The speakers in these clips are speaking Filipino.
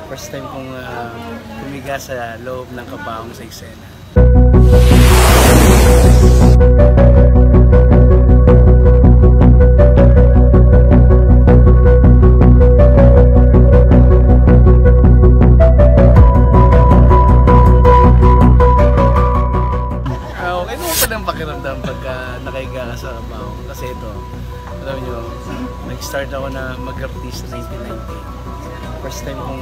First time kong tumiga sa loob ng kabaong sa eksena. Okay naman pa ng pakiramdam pagka nakahiga ka sa kabaong. Kasi ito, alam nyo, nag-start ako na mag-artist 1990. First time kong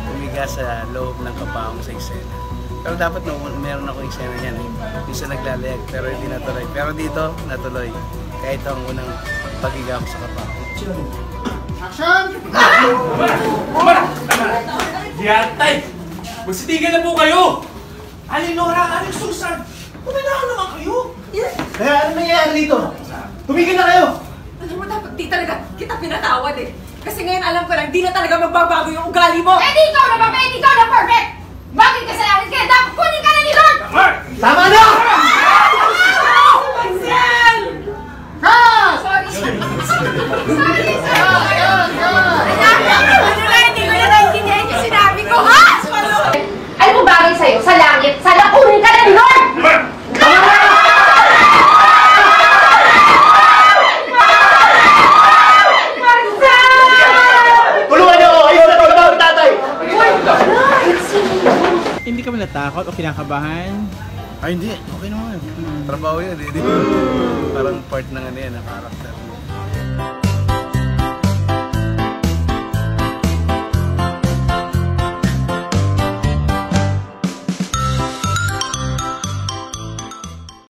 tumiga sa loob ng kabaong sa eksena. Pero dapat meron ako eksena niyan eh. Yung sa naglalayag, pero hindi natuloy. Pero dito, natuloy. Kahit ang unang paghiga ko sa kabaong. Action! Yatay! Magsitigan na po kayo! Aling Nora, Aling Susan! Kuminahan naman kayo! Kaya ano nangyayari dito? Tumigil na kayo! Alam mo, dapat di talaga kita pinatawad eh. Kasi ngayon alam ko lang, di na talaga magbabago yung ugali mo. Eh di ikaw na mabait, ikaw na perfect! Bakit kasalanan kaya dapat kunin ka na ni Lord? Tama na! Marcel! Sorry, sorry. Hindi ko na naintindihan yung sinabi ko, ha? Ano mo bagay sa'yo? Sa langit? Sana kunin ka na ni Lord! Hindi ka ba natakot o kinakabahan? Ay hindi, okay naman. Trabaho yun, hindi. Parang part ng ano yan, na character.